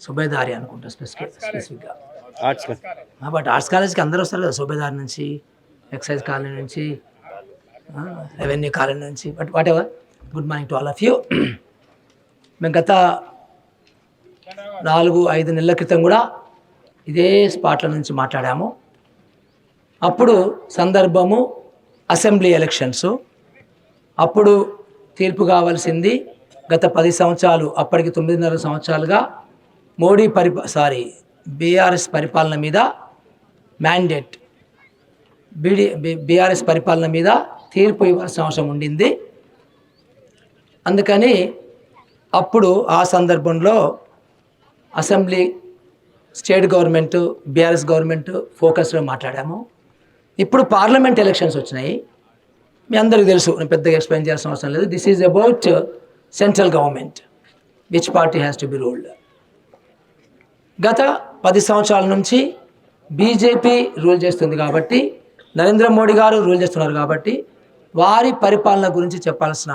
సుబేదారి అనుకుంటా స్పెసిఫిక్గా. Arts but arts కాలేజ్కి అందరూ వస్తారు కదా, సుబేదారి నుంచి, ఎక్సైజ్ కాలనీ నుంచి, రెవెన్యూ కాలనీ నుంచి. But what ever, good morning to all of you. మేము గత 4-5 నెలల క్రితం కూడా ఇదే స్పాట్ల నుంచి మాట్లాడాము. అప్పుడు సందర్భము అసెంబ్లీ ఎలక్షన్స్. అప్పుడు తీర్పు కావాల్సింది గత 10 సంవత్సరాలు, అప్పటికి 9.5 సంవత్సరాలుగా బీఆర్ఎస్ పరిపాలన మీద మ్యాండేట్, బీఆర్ఎస్ పరిపాలన మీద తీర్పు ఇవ్వాల్సిన అవసరం ఉండింది. అందుకని అప్పుడు ఆ సందర్భంలో assembly, state government, BRS government ఫోకస్లో మాట్లాడాము. ఇప్పుడు పార్లమెంట్ ఎలక్షన్స్ వచ్చినాయి. మీ అందరికీ తెలుసు, నేను పెద్దగా ఎక్స్ప్లెయిన్ చేయాల్సిన అవసరం లేదు. This is about central government, which party has to be ruled. గత 10 సంవత్సరాల నుంచి బీజేపీ రూల్ చేస్తుంది కాబట్టి, నరేంద్ర మోడీ గారు రూల్ చేస్తున్నారు కాబట్టి, వారి పరిపాలన గురించి చెప్పాల్సిన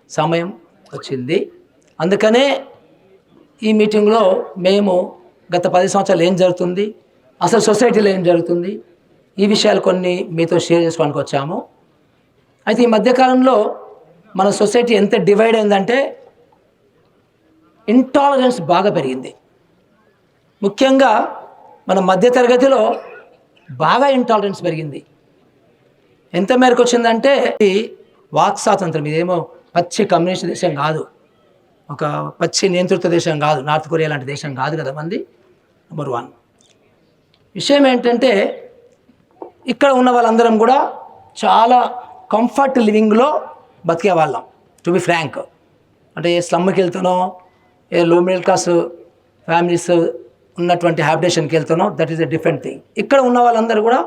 సమయం వచ్చింది. అందుకనే ఈ మీటింగ్లో మేము గత 10 సంవత్సరాలు ఏం జరుగుతుంది, అసలు సొసైటీలో ఏం జరుగుతుంది, ఈ విషయాలు కొన్ని మీతో షేర్ చేసుకోవడానికి వచ్చాము. అయితే ఈ మధ్యకాలంలో మన సొసైటీ ఎంత డివైడ్ అయిందంటే, ఇంటాలరెన్స్ బాగా పెరిగింది. ముఖ్యంగా మన మధ్యతరగతిలో బాగా ఇంటాలరెన్స్ పెరిగింది. ఎంత మేరకు వచ్చిందంటే, ఈ వాక్ స్వాతంత్రం, ఇదేమో పచ్చి కమ్యూనిస్ట్ దేశం కాదు, ఒక పచ్చి నియంత్రిత దేశం కాదు, నార్త్ కొరియా లాంటి దేశం కాదు కదా మంది. నెంబర్ 1 విషయం ఏంటంటే, ఇక్కడ ఉన్న వాళ్ళందరం కూడా చాలా కంఫర్ట్ లివింగ్లో బతికే వాళ్ళం, టు బి ఫ్రాంక్. అంటే ఏ స్లమ్కి వెళ్తానో, ఏ లో మిడిల్ క్లాస్ ఫ్యామిలీస్ ఉన్నటువంటి హ్యాబిటేషన్కి వెళ్తానో, that is a different thing. ఇక్కడ ఉన్న వాళ్ళందరూ కూడా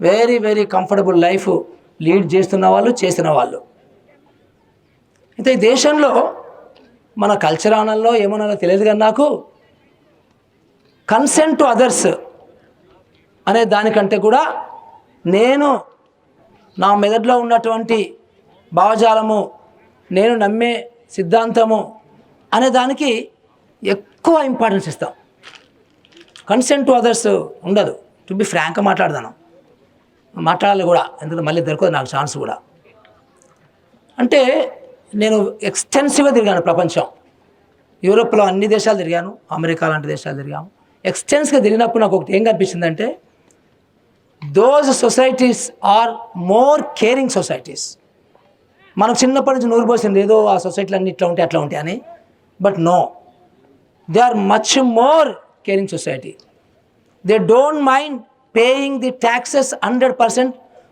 very very comfortable life lead చేస్తున్న వాళ్ళు, చేసిన వాళ్ళు. అయితే ఈ దేశంలో మన కల్చర్ ఆనల్లో ఏమన్నా తెలియదు కానీ, నాకు కన్సెంట్ టు అదర్స్ అనే దానికంటే కూడా నేను నా మెదడులో ఉన్నటువంటి భావజాలము, నేను నమ్మే సిద్ధాంతము అనే దానికి ఎక్కువ ఇంపార్టెన్స్ ఇస్తాం. కన్సెంట్ టు అదర్స్ ఉండదు. టు బి ఫ్రాంక్గా మాట్లాడాలి కూడా, ఎందుకంటే మళ్ళీ దొరకదు నాకు ఛాన్స్ కూడా. అంటే నేను ఎక్స్టెన్సివ్గా తిరిగాను ప్రపంచం. యూరోప్లో అన్ని దేశాలు తిరిగాను, అమెరికా లాంటి దేశాలు తిరిగాము. ఎక్స్టెన్స్గా తిరిగినప్పుడు నాకు ఒకటి ఏం కనిపించిందంటే, those societies are more caring societies. మనం చిన్నప్పటి నుంచి నూరు పోసింది ఏదో ఆ సొసైటీలు అన్ని ఇట్లా ఉంటాయి అట్లా ఉంటాయి అని. But no, they are much more caring society. They don't mind paying the taxes 100%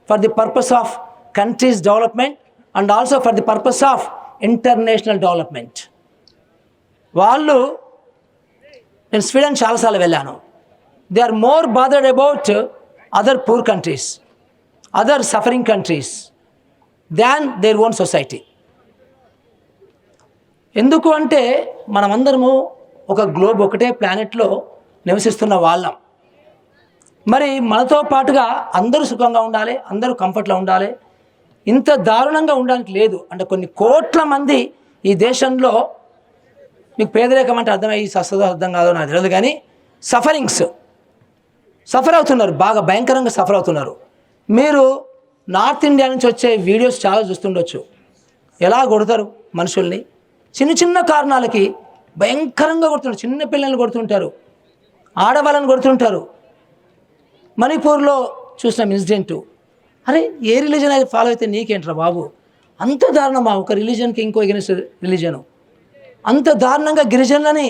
for the purpose of country's development and also for the purpose of international development. వాళ్ళు, నేను స్వీడన్ చాలాసార్లు వెళ్ళాను. They are more bothered about other poor countries, other suffering countries than their own society. ఎందుకు అంటే, మనమందరము ఒక globe, ఒకటే ప్లానెట్లో నివసిస్తున్న వాళ్ళం. మరి మనతో పాటుగా అందరూ సుఖంగా ఉండాలి, అందరూ కంఫర్ట్లో ఉండాలి. ఇంత దారుణంగా ఉండడానికి లేదు. అంటే కొన్ని కోట్ల మంది ఈ దేశంలో, మీకు పేదరికం అంటే అర్థమయ్యి అర్థం కాదో నాకు తెలియదు కానీ, సఫర్ అవుతున్నారు, బాగా భయంకరంగా సఫర్ అవుతున్నారు. మీరు నార్త్ ఇండియా నుంచి వచ్చే వీడియోస్ చాలా చూస్తుండొచ్చు. ఎలా కొడతారు మనుషుల్ని, చిన్న చిన్న కారణాలకి భయంకరంగా కొడుతుంటారు. చిన్న పిల్లల్ని కొడుతుంటారు, ఆడవాళ్ళని కొడుతుంటారు. మణిపూర్లో చూసిన ఇన్సిడెంటు, అరే ఏ రిలీజన్ అయితే ఫాలో అయితే నీకేంట్రా బాబు, అంత దారుణమా ఒక రిలీజన్కి ఇంకో ఎగెనిస్ట్ రిలీజను, అంత దారుణంగా గిరిజనులని.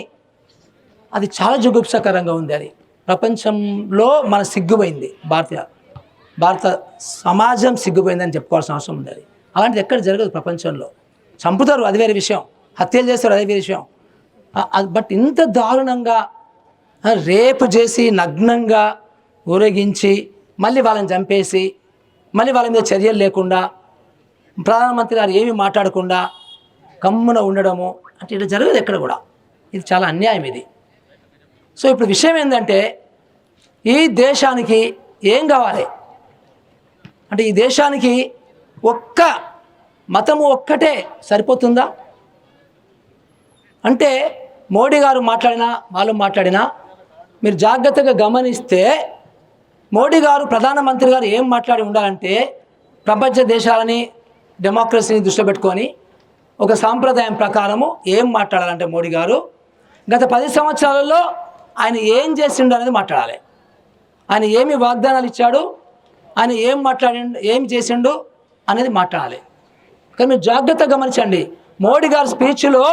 అది చాలా జుగుప్సకరంగా ఉంది. అది ప్రపంచంలో మన సిగ్గుపోయింది, భారత సమాజం సిగ్గుపోయిందని చెప్పుకోవాల్సిన అవసరం ఉంది. అది అలాంటిది ఎక్కడ జరగదు ప్రపంచంలో. చంపుతారు, అది వేరే విషయం, హత్యలు చేస్తారు, అదే వేరే విషయం. బట్ ఇంత దారుణంగా రేపు చేసి నగ్నంగా ఊరేగించి మళ్ళీ వాళ్ళని చంపేసి మళ్ళీ వాళ్ళ మీద చర్యలు లేకుండా, ప్రధానమంత్రి గారు ఏమీ మాట్లాడకుండా కమ్మున ఉండడము అంటే ఇట్లా జరగదు ఎక్కడ కూడా. ఇది చాలా అన్యాయం ఇది. సో ఇప్పుడు విషయం ఏంటంటే, ఈ దేశానికి ఏం కావాలి అంటే, ఈ దేశానికి ఒక్క మతము ఒక్కటే సరిపోతుందా అంటే, మోడీ గారు మాట్లాడినా వాళ్ళు మాట్లాడినా మీరు జాగ్రత్తగా గమనిస్తే మోడీ గారు ప్రధానమంత్రి గారు ఏం మాట్లాడి ఉండాలంటే ప్రపంచ దేశాలని డెమోక్రసీని దృష్టిలో పెట్టుకొని ఒక సాంప్రదాయం ప్రకారము ఏం మాట్లాడాలంటే మోడీ గారు గత 10 సంవత్సరాలలో ఆయన ఏం చేసిండు అనేది మాట్లాడాలి. ఆయన ఏమి వాగ్దానాలు ఇచ్చాడు, ఆయన ఏం చేసిండు అనేది మాట్లాడాలి. కానీ మీరు జాగ్రత్తగా గమనించండి, మోడీ గారి స్పీచ్లో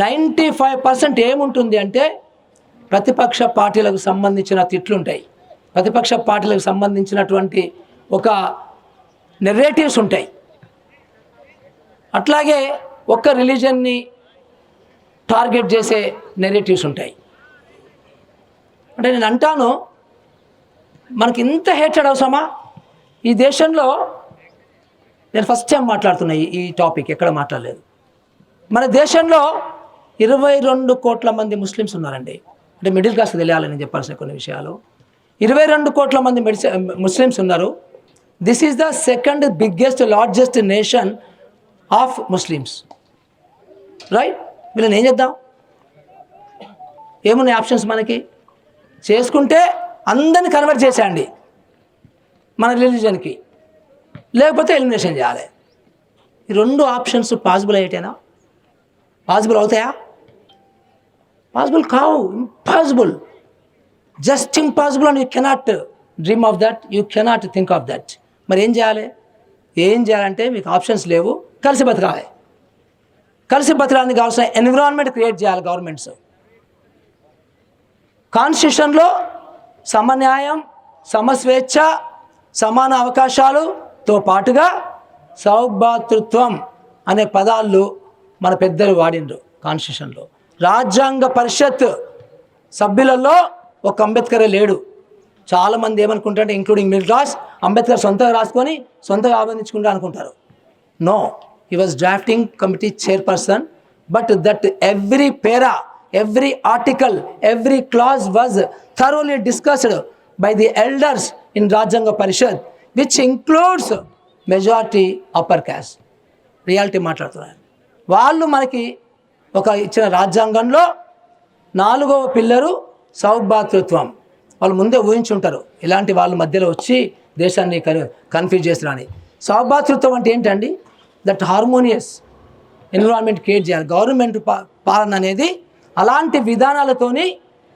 95% ఏముంటుంది అంటే ప్రతిపక్ష పార్టీలకు సంబంధించిన తిట్లుంటాయి, ప్రతిపక్ష పార్టీలకు సంబంధించినటువంటి ఒక నెరేటివ్స్ ఉంటాయి. అట్లాగే ఒక్క రిలీజన్ని టార్గెట్ చేసే నెరేటివ్స్ ఉంటాయి. అంటే నేను అంటాను, మనకి ఇంత హేటెడ్ అవసరమా ఈ దేశంలో? నేను ఫస్ట్ టైం మాట్లాడుతున్నా ఈ టాపిక్, ఎక్కడ మాట్లాడలేదు. మన దేశంలో 22 కోట్ల మంది ముస్లిమ్స్ ఉన్నారండి. అంటే మిడిల్ క్లాస్ తెలియాలని నేను చెప్పాల్సిన కొన్ని విషయాలు. 22 కోట్ల మంది ముస్లిమ్స్ ఉన్నారు. This is the second biggest largest nation of Muslims, right? వీళ్ళని ఏం చేద్దాం? ఏమున్నాయి ఆప్షన్స్ మనకి? చేసుకుంటే అందరిని కన్వర్ట్ చేసేయండి మన రిలీజన్కి, లేకపోతే ఎలిమినేషన్ చేయాలి. ఈ 2 ఆప్షన్స్ పాసిబుల్ అయ్యేటేనా? పాసిబుల్ అవుతాయా? పాసిబుల్ కావు, impossible, just impossible. And you cannot dream of that, you cannot think of that. మరి ఏం చేయాలి? ఏం చేయాలంటే మీకు ఆప్షన్స్ లేవు, కలిసి బతకాలి. కలిసి బతకడానికి కావాల్సిన ఎన్విరాన్మెంట్ క్రియేట్ చేయాలి గవర్నమెంట్స్. కాన్స్టిట్యూషన్లో సమన్యాయం, సమస్వేచ్ఛ, సమాన అవకాశాలుతో పాటుగా సౌభాతృత్వం అనే పదాలు మన పెద్దలు వాడిండ్రు కాన్స్టిట్యూషన్లో. రాజ్యాంగ పరిషత్ సభ్యులలో ఒక అంబేద్కరే లేడు. చాలామంది ఏమనుకుంటారంటే, ఇంక్లూడింగ్ మిడిల్ క్లాస్, అంబేద్కర్ సొంతగా రాసుకొని సొంతగా ఆబంధించుకుంటా అనుకుంటారు. No, he was drafting committee chairperson, but that every para, every article, every clause was thoroughly discussed by the elders in Rajanga Parishad, which includes majority upper caste. Reality మాట్లాడుతున్నారు వాళ్ళు. మనకి ఒక ఇచ్చిన రాజ్యాంగంలో 4వ పిల్లరు సౌభాతృత్వం. వాళ్ళు ముందే ఊహించుంటారు ఇలాంటి వాళ్ళ మధ్యలో వచ్చి దేశాన్ని కన్ఫ్యూజ్ చేస్తున్నారని. సౌభాతృత్వం అంటే ఏంటండి? దట్ హార్మోనియస్ ఎన్విరాన్మెంట్ క్రియేట్ చేయాలి. గవర్నమెంట్ పాలన అనేది అలాంటి విధానాలతోని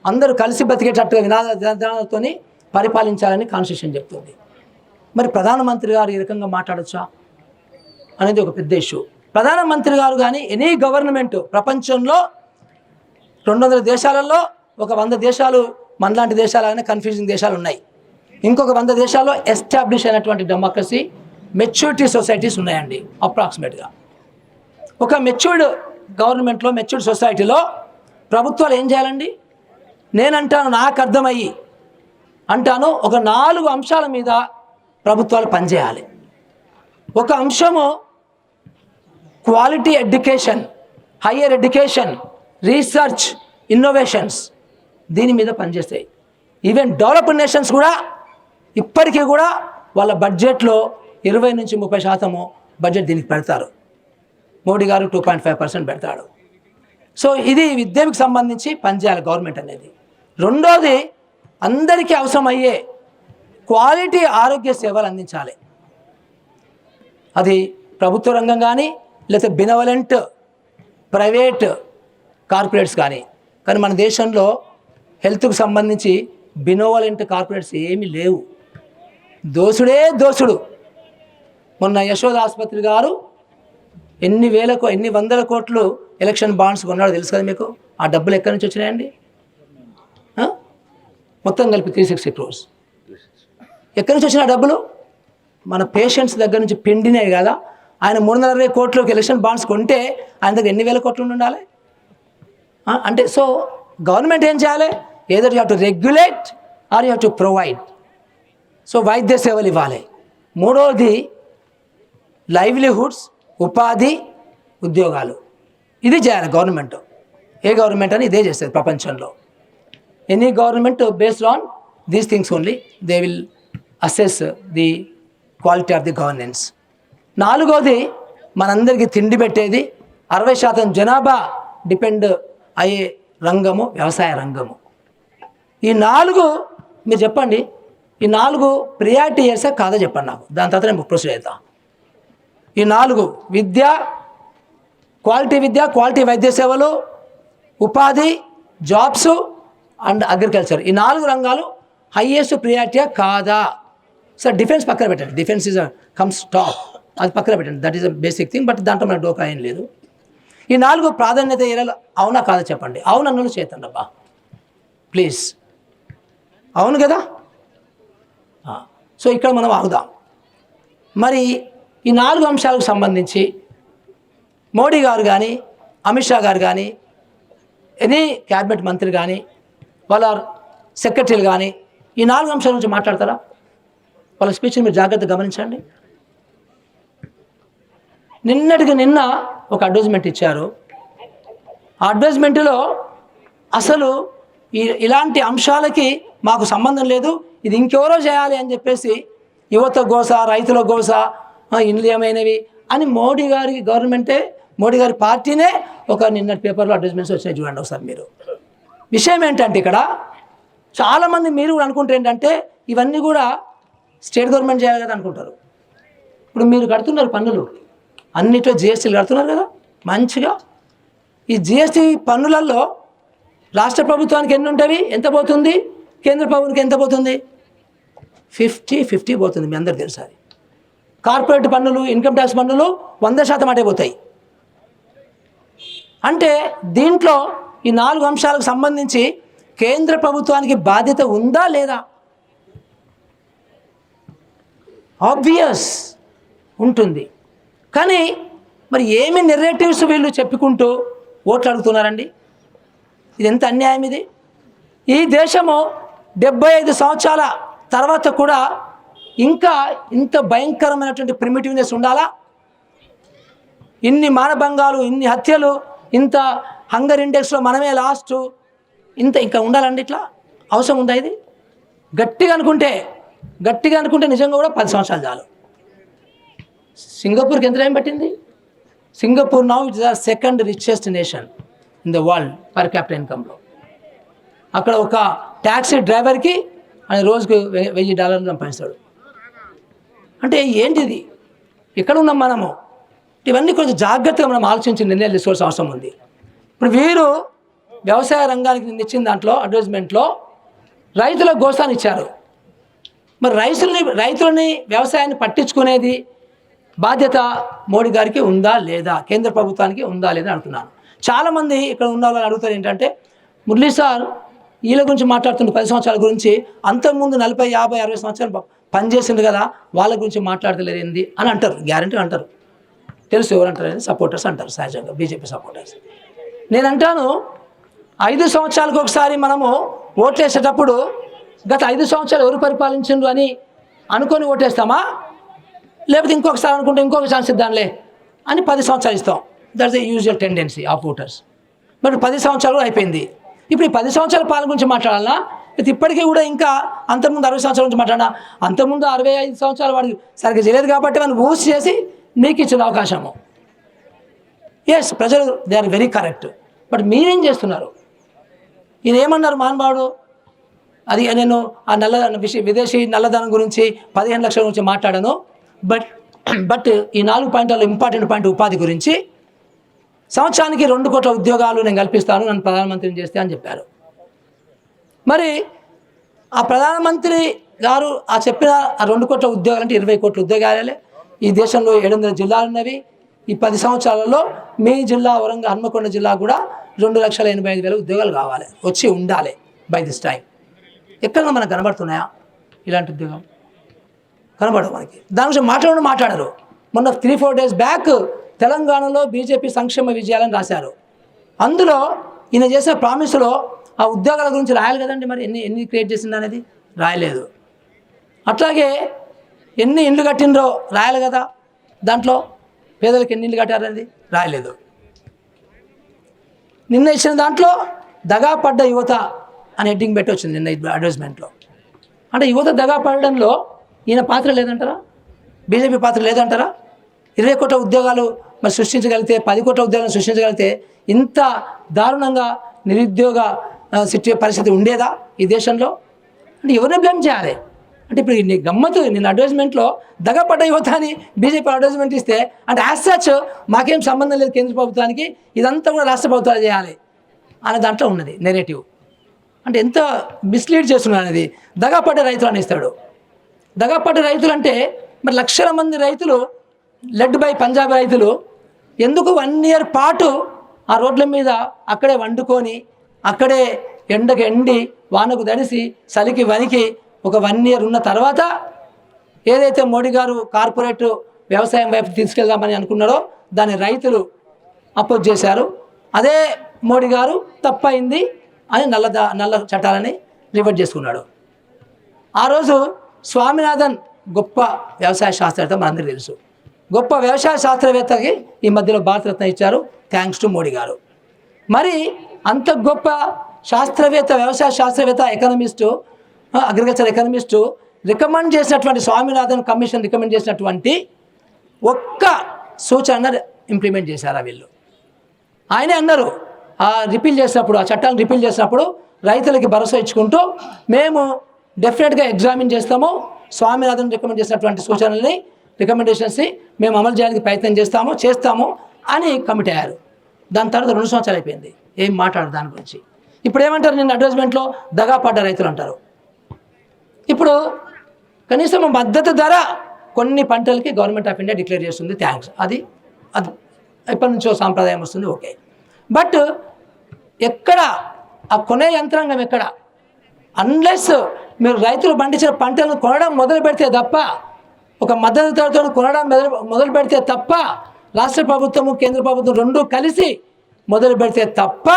అందరూ కలిసి బతికేటట్టుగా విధానాలతోని పరిపాలించాలని కాన్స్టిట్యూషన్ చెప్తుంది. మరి ప్రధానమంత్రి గారు ఈ రకంగా మాట్లాడచ్చా అనేది ఒక పెద్ద ఇష్యూ. ప్రధానమంత్రి గారు కానీ ఎనీ గవర్నమెంట్ ప్రపంచంలో 200 దేశాలలో ఒక 100 దేశాలు మనలాంటి దేశాలనే కన్ఫ్యూజింగ్ దేశాలు ఉన్నాయి. ఇంకొక 100 దేశాల్లో ఎస్టాబ్లిష్ అయినటువంటి డెమోక్రసీ, మెచ్యూరిటీ సొసైటీస్ ఉన్నాయండి. అప్రాక్సిమేట్గా ఒక మెచ్యూర్డ్ గవర్నమెంట్లో, మెచ్యూర్డ్ సొసైటీలో ప్రభుత్వాలు ఏం చేయాలండి? నేనంటాను, నాకు అర్థమయ్యి అంటాను, ఒక 4 అంశాల మీద ప్రభుత్వాలు పనిచేయాలి. ఒక అంశము quality education, higher education, research, innovations, దీని మీద పనిచేస్తాయి. ఈవెన్ డెవలప్డ్ నేషన్స్ కూడా ఇప్పటికీ కూడా వాళ్ళ బడ్జెట్లో 20 నుంచి 30% బడ్జెట్ దీనికి పెడతారు. మోడీ గారు 2.5% పెడతాడు. సో ఇది విద్యకు సంబంధించి పనిచేయాలి గవర్నమెంట్ అనేది. రెండోది, అందరికీ అవసరమయ్యే క్వాలిటీ ఆరోగ్య సేవలు అందించాలి. అది ప్రభుత్వ రంగం కానీ, లేకపోతే బినవలెంట్ ప్రైవేట్ కార్పొరేట్స్ కానీ. కానీ మన దేశంలో హెల్త్కు సంబంధించి బినోవలెంట్ కార్పొరేట్స్ ఏమీ లేవు. దోసుడే దోసుడు. మొన్న యశోద ఆసుపత్రి గారు ఎన్ని వందల కోట్లు ఎలక్షన్ బాండ్స్ కొన్నాడో తెలుసు కదా మీకు. ఆ డబ్బులు ఎక్కడి నుంచి వచ్చినాయండి? మొత్తం కలిపి 360 crores. ఎక్కడి నుంచి వచ్చిన డబ్బులు? మన పేషెంట్స్ దగ్గర నుంచి పిండినాయి కదా. ఆయన 320 కోట్లకి ఎలక్షన్ బాండ్స్ కొంటే ఆయన దగ్గర ఎన్ని వేల కోట్లు ఉండాలి? అంటే సో గవర్నమెంట్ ఏం చేయాలి? ఏదో you have to regulate or you have to provide. So వైద్య సేవలు ఇవ్వాలి. మూడవది లైవ్లీహుడ్స్, ఉపాధి, ఉద్యోగాలు. ఇది చేయాలి గవర్నమెంట్. ఏ గవర్నమెంట్ అని ఇదే చేస్తుంది ప్రపంచంలో. Any government based on these things only they will assess the quality of the governance. నాలుగవది, మనందరికీ తిండి పెట్టేది. 60% జనాభా డిపెండ్ అయ్యే రంగము వ్యవసాయ రంగము. ఈ 4 మీరు చెప్పండి, ఈ 4 ప్రియారిటీ ఇయర్సా కాదా చెప్పండి నాకు. దాని తర్వాత నేను ప్రొసీడ్ అవుతా. ఈ 4 విద్య, క్వాలిటీ వైద్య సేవలు, ఉపాధి, జాబ్స్ అండ్ అగ్రికల్చర్, ఈ 4 రంగాలు హైయెస్ట్ ప్రియారిటీయా కాదా? సార్ డిఫెన్స్ పక్కన పెట్టండి, డిఫెన్స్ ఈజ్ కమ్స్ టాప్, అది పక్కన పెట్టండి, that is a basic thing, but దాంట్లో మనకు డోకా ఏం లేదు. ఈ 4 ప్రాధాన్యత ఏరియాలు అవునా కాదా చెప్పండి. అవును అన్నలు చేతండి అబ్బా ప్లీజ్, అవును కదా. సో ఇక్కడ మనం ఆగుదాం. మరి ఈ 4 అంశాలకు సంబంధించి మోడీ గారు కానీ, అమిత్ షా గారు కానీ, ఎనీ క్యాబినెట్ మంత్రి కానీ, వాళ్ళ సెక్రటరీలు కానీ ఈ 4 అంశాల గురించి మాట్లాడతారా? వాళ్ళ స్పీచ్ని మీరు జాగ్రత్తగా గమనించండి. నిన్నటికి నిన్న ఒక అడ్వర్టైజ్మెంట్ ఇచ్చారు. ఆ అడ్వర్టైజ్మెంట్లో అసలు ఇలాంటి అంశాలకి మాకు సంబంధం లేదు, ఇది ఇంకెవరో చేయాలి అని చెప్పేసి యువత గోస, రైతుల గోస, ఇండ్లు ఏమైనవి అని మోడీ గారి గవర్నమెంటే, మోడీ గారి పార్టీనే ఒక నిన్నటి పేపర్లో అడ్వర్టైజ్మెంట్స్ వచ్చినాయి చూడండి ఒకసారి మీరు. విషయం ఏంటంటే ఇక్కడ చాలామంది మీరు కూడా అనుకుంటే ఏంటంటే ఇవన్నీ కూడా స్టేట్ గవర్నమెంట్ చేయాలి కదా అనుకుంటారు. ఇప్పుడు మీరు కడుతున్నారు పన్నులు, అన్నిట్లో జిఎస్టీలు కడుతున్నారు కదా మంచిగా. ఈ జిఎస్టీ పన్నులలో రాష్ట్ర ప్రభుత్వానికి ఎన్ని ఉంటాయి, ఎంత పోతుంది, కేంద్ర ప్రభుత్వానికి ఎంత పోతుంది? 50-50 పోతుంది, మీ అందరికి తెలుసు. అది కార్పొరేట్ పన్నులు, ఇన్కమ్ ట్యాక్స్ పన్నులు 100% అటే పోతాయి. అంటే దీంట్లో ఈ 4 అంశాలకు సంబంధించి కేంద్ర ప్రభుత్వానికి బాధ్యత ఉందా లేదా? ఆబ్వియస్ ఉంటుంది. కానీ మరి ఏమి నెరేటివ్స్ వీళ్ళు చెప్పుకుంటూ ఓట్లు అడుగుతున్నారండి? ఇది ఎంత అన్యాయం ఇది. ఈ దేశము 75 సంవత్సరాల తర్వాత కూడా ఇంకా ఇంత భయంకరమైనటువంటి ప్రిమిటివ్నెస్ ఉండాలా? ఇన్ని మానభంగాలు, ఇన్ని హత్యలు, ఇంత హంగర్ ఇండెక్స్లో మనమే లాస్ట్, ఇంత ఇంకా ఉండాలండి? ఇట్లా అవసరం ఉందా ఇది? గట్టిగా అనుకుంటే నిజంగా కూడా 10 సంవత్సరాలు చాలు. సింగపూర్కి ఎంత టైం పట్టింది? Singapore now it's the second richest nation in the world per capital ఇన్కమ్లో. అక్కడ ఒక ట్యాక్సీ డ్రైవర్కి ఆయన రోజుకు $1000 సంపాదిస్తాడు. అంటే ఏంటిది? ఎక్కడ ఉన్నాం మనము? ఇవన్నీ కొంచెం జాగ్రత్తగా మనం ఆలోచించి నిర్ణయాలు తీసుకోవాల్సిన అవసరం ఉంది. ఇప్పుడు వీరు వ్యవసాయ రంగానికి ఇచ్చిన దాంట్లో అడ్వర్టైజ్మెంట్లో రైతుల గోసాన్ని ఇచ్చారు. మరి రైతులని వ్యవసాయాన్ని పట్టించుకునేది బాధ్యత మోడీ గారికి ఉందా లేదా, కేంద్ర ప్రభుత్వానికి ఉందా లేదా అంటున్నాను. చాలామంది ఇక్కడ ఉన్న వాళ్ళు అడుగుతారు ఏంటంటే, మురళీ సార్ వీళ్ళ గురించి మాట్లాడుతుండే 10 సంవత్సరాల గురించి, అంతకుముందు 40, 50, 60 సంవత్సరాలు పనిచేసింది కదా, వాళ్ళ గురించి మాట్లాడతలేరు ఏంది అని అంటారు. గ్యారంటీ అంటారు. తెలుసు ఎవరంటారు, సపోర్టర్స్ అంటారు, సహజంగా బీజేపీ సపోర్టర్స్. నేను అంటాను 5 సంవత్సరాలకు ఒకసారి మనము ఓట్లేసేటప్పుడు గత 5 సంవత్సరాలు ఎవరు పరిపాలించిండ్రు అని అనుకొని ఓటేస్తామా, లేకపోతే ఇంకొకసారి అనుకుంటే ఇంకొక ఛాన్స్ ఇద్దాంలే అని 10 సంవత్సరాలు ఇస్తాం. That's the usual tendency of voters. But 10 సంవత్సరాలు అయిపోయింది. ఇప్పుడు ఈ 10 సంవత్సరాల పాలన గురించి మాట్లాడాలన్నా, అయితే ఇప్పటికీ కూడా ఇంకా అంతకుముందు 60 సంవత్సరాల గురించి మాట్లాడినా, అంతకుముందు 65 సంవత్సరాలు వాడికి సరిగ్గా చేయలేదు కాబట్టి మనం ఊసి చేసి మీకు ఇచ్చిన అవకాశము. ఎస్, ప్రజలు they are very correct. But మీరేం చేస్తున్నారు? ఈయన ఏమన్నారు మహానుభావుడు? అది నేను ఆ విదేశీ నల్లధనం గురించి 15 లక్షల గురించి మాట్లాడాను. బట్ ఈ 4 పాయింట్లలో ఇంపార్టెంట్ పాయింట్ ఉపాధి గురించి, సంవత్సరానికి 2 కోట్ల ఉద్యోగాలు నేను కల్పిస్తాను, నన్ను ప్రధానమంత్రిని చేస్తే అని చెప్పారు. మరి ఆ ప్రధానమంత్రి గారు ఆ చెప్పిన ఆ 2 కోట్ల ఉద్యోగాలు అంటే 20 కోట్ల ఉద్యోగాలే. ఈ దేశంలో 700 జిల్లాలు ఉన్నవి. ఈ 10 సంవత్సరాలలో మీ జిల్లా వరంగల్ హన్మకొండ జిల్లా కూడా 2,85,000 ఉద్యోగాలు కావాలి, వచ్చి ఉండాలి బై దిస్ టైం. ఎక్కడ మనకు కనబడుతున్నాయా ఇలాంటి ఉద్యోగం? కనబడవు మనకి. దాని గురించి మాట్లాడరు. మొన్న 3-4 డేస్ బ్యాక్ తెలంగాణలో బీజేపీ సంక్షేమ విజయాలని రాశారు. అందులో ఈయన చేసిన ప్రామిస్లో ఆ ఉద్యోగాల గురించి రాయాలి కదండి. మరి ఎన్ని క్రియేట్ చేసింది అనేది రాయలేదు. అట్లాగే ఎన్ని ఇండ్లు కట్టినరో రాయాలి కదా, దాంట్లో పేదలకు ఎన్ని ఇండ్లు కట్టారనేది రాయలేదు. నిన్న ఇచ్చిన దాంట్లో దగాపడ్డ యువత అని హెడ్డింగ్ పెట్టి వచ్చింది నిన్న అడ్వర్టైజ్మెంట్లో. అంటే యువత దగా పడడంలో ఈయన పాత్ర లేదంటారా? బీజేపీ పాత్ర లేదంటారా? 20 కోట్ల ఉద్యోగాలు మరి సృష్టించగలిగితే, 10 కోట్ల ఉద్యోగాలను సృష్టించగలిగితే ఇంత దారుణంగా నిరుద్యోగ పరిస్థితి ఉండేదా ఈ దేశంలో? అంటే ఎవరిని బ్లేమ్ చేయాలి? అంటే ఇప్పుడు నీ గమ్మత్తు, నేను అడ్వర్టైజ్మెంట్లో దగపడ్డ యువత అని బీజేపీ అడ్వర్టైజ్మెంట్ ఇస్తే, అంటే యాజ్ సచ్ మాకేం సంబంధం లేదు కేంద్ర ప్రభుత్వానికి, ఇదంతా కూడా రాష్ట్ర ప్రభుత్వాలు చేయాలి అనే దాంట్లో ఉన్నది నెరేటివ్. అంటే ఎంత మిస్లీడ్ చేస్తున్నాడు అనేది. దగపడ్డ రైతులు అని ఇస్తాడు. దగపడ్డ రైతులు అంటే మరి లక్షల మంది రైతులు లెడ్ బై పంజాబ్ రైతులు ఎందుకు 1 ఇయర్ పాటు ఆ రోడ్ల మీద అక్కడే వండుకొని, అక్కడే ఎండకు ఎండి, వానకు తడిసి, చలికి వనికి ఒక 1 ఇయర్ ఉన్న తర్వాత ఏదైతే మోడీ గారు కార్పొరేట్ వ్యవసాయం వైపు తీసుకెళ్దామని అనుకున్నారో దాన్ని రైతులు అపోజ్ చేశారు. అదే మోడీ గారు తప్పైంది అని నల్ల చట్టాలని రివర్ట్ చేసుకున్నాడు. ఆ రోజు స్వామినాథన్ గొప్ప వ్యవసాయ శాస్త్రవేత్త, మనందరికీ తెలుసు. గొప్ప వ్యవసాయ శాస్త్రవేత్తకి ఈ మధ్యలో భారతరత్న ఇచ్చారు, థ్యాంక్స్ టు మోడీ గారు. మరి అంత గొప్ప శాస్త్రవేత్త, వ్యవసాయ శాస్త్రవేత్త, ఎకనమిస్టు, అగ్రికల్చర్ ఎకనమిస్టు రికమెండ్ చేసినటువంటి, స్వామినాథన్ కమిషన్ రికమెండ్ చేసినటువంటి ఒక్క సూచన ఇంప్లిమెంట్ చేశారా వీళ్ళు? ఆయనే అన్నారు, ఆ రిపీల్ చేసినప్పుడు, ఆ చట్టాన్ని రిపీల్ చేసినప్పుడు రైతులకి భరోసా ఇచ్చుకుంటూ మేము డెఫినెట్గా ఎగ్జామిన్ చేస్తాము, స్వామినాథన్ రికమెండ్ చేసినటువంటి సూచనల్ని, రికమెండేషన్స్ని మేము అమలు చేయడానికి ప్రయత్నం చేస్తాము అని కమిట్ అయ్యారు. దాని తర్వాత 2 సంవత్సరాలు అయిపోయింది, ఏం మాట్లాడరు దాని గురించి. ఇప్పుడు ఏమంటారు? నిన్న అడ్వర్టైజ్మెంట్లో దగా పడ్డ రైతులు అంటారు. ఇప్పుడు కనీసం మద్దతు ధర కొన్ని పంటలకి గవర్నమెంట్ ఆఫ్ ఇండియా డిక్లేర్ చేస్తుంది, థ్యాంక్స్. అది ఎప్పటి నుంచో సాంప్రదాయం వస్తుంది, ఓకే. బట్ ఎక్కడ ఆ కొనే యంత్రాంగం ఎక్కడ? అన్లెస్ మీరు రైతులు పండించిన పంటలను కొనడం మొదలు పెడితే తప్ప, ఒక మద్దతు ధరతో కొనడం మొదలు పెడితే తప్ప, రాష్ట్ర ప్రభుత్వము కేంద్ర ప్రభుత్వం రెండూ కలిసి మొదలు పెడితే తప్ప,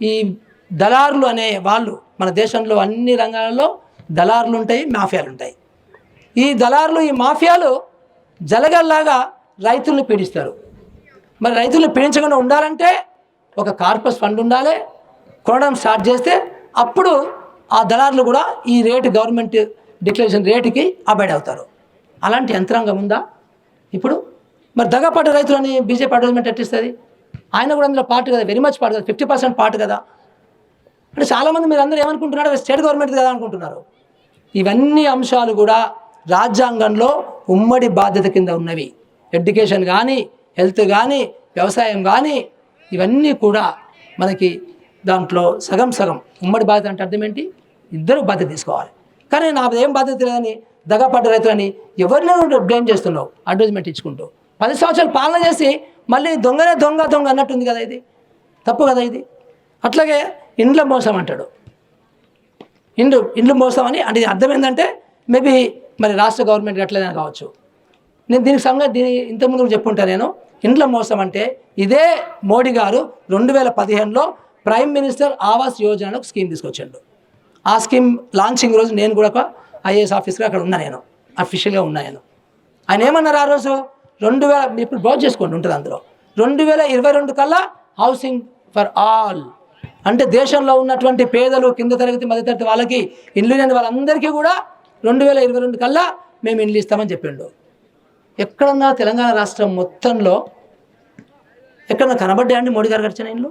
ఈ దళారులు అనే వాళ్ళు మన దేశంలో అన్ని రంగాలలో దళారులు ఉంటాయి, మాఫియాలు ఉంటాయి. ఈ దళారులు, ఈ మాఫియాలు జలగల్లాగా రైతులను పీడిస్తారు. మరి రైతులను పీడించకుండా ఉండాలంటే ఒక కార్పస్ ఫండ్ ఉండాలి. కొనడం స్టార్ట్ చేస్తే అప్పుడు ఆ దళారులు కూడా ఈ రేటు, గవర్నమెంట్ డిక్లరేషన్ రేటుకి అబైడ్ అవుతారు. అలాంటి యంత్రాంగం ఉందా ఇప్పుడు? మరి దగపడ్డ రైతులని బీజేపీ అడ్వర్టైజ్మెంట్ ఎట్టిస్తుంది? ఆయన కూడా అందులో పార్ట్ కదా, వెరీ మచ్ పార్ట్ కదా, 50% పార్ట్ కదా. అంటే చాలామంది మీరు అందరూ ఏమనుకుంటున్నారు? స్టేట్ గవర్నమెంట్ కదా అనుకుంటున్నారు. ఇవన్నీ అంశాలు కూడా రాజ్యాంగంలో ఉమ్మడి బాధ్యత కింద ఉన్నవి. ఎడ్యుకేషన్ కానీ, హెల్త్ కానీ, వ్యవసాయం కానీ, ఇవన్నీ కూడా మనకి దాంట్లో సగం ఉమ్మడి బాధ్యత. అంటే అర్థం ఏంటి? ఇద్దరు బాధ్యత తీసుకోవాలి. కానీ నాకు ఏం బాధ్యత లేదని దగపడ్డ రైతులని ఎవరినో బ్లేమ్ చేస్తున్నావు అడ్వర్టైజ్మెంట్ ఇచ్చుకుంటూ. 10 సంవత్సరాలు పాలన చేసి మళ్ళీ దొంగ అన్నట్టుంది కదా, ఇది తప్పు కదా ఇది. అట్లాగే ఇండ్ల మోసం అంటాడు. ఇండ్లు మోసం అని అంటే అర్థం ఏంటంటే మేబీ మరి రాష్ట్ర గవర్నమెంట్ ఎట్లేదని కావచ్చు. నేను దీని ఇంతకుముందు చెప్పుంటాను. నేను ఇండ్ల మోసం అంటే ఇదే మోడీ గారు 2015లో ప్రైమ్ మినిస్టర్ ఆవాస్ యోజన ఒక స్కీమ్ తీసుకొచ్చాడు. ఆ స్కీమ్ లాంచింగ్ రోజు నేను కూడా ఒక ఐఏఎస్ ఆఫీసర్గా అక్కడ ఉన్నా, నేను అఫీషియల్గా ఉన్నా. ఆయన ఏమన్నారు ఆ రోజు? 2000 ఇప్పుడు బ్రౌజ్ చేసుకోండి ఉంటుంది అందులో, 2022 కల్లా హౌసింగ్ ఫర్ ఆల్, అంటే దేశంలో ఉన్నటువంటి పేదలు, కింద తరగతి, మధ్యతరగతి వాళ్ళకి, ఇండ్లు లేని వాళ్ళందరికీ కూడా 2022 కల్లా మేము ఇండ్లు ఇస్తామని చెప్పిండు. ఎక్కడన్నా తెలంగాణ రాష్ట్రం మొత్తంలో ఎక్కడన్నా కనబడ్డాయండి మోడీ గారు కట్టిన ఇండ్లు?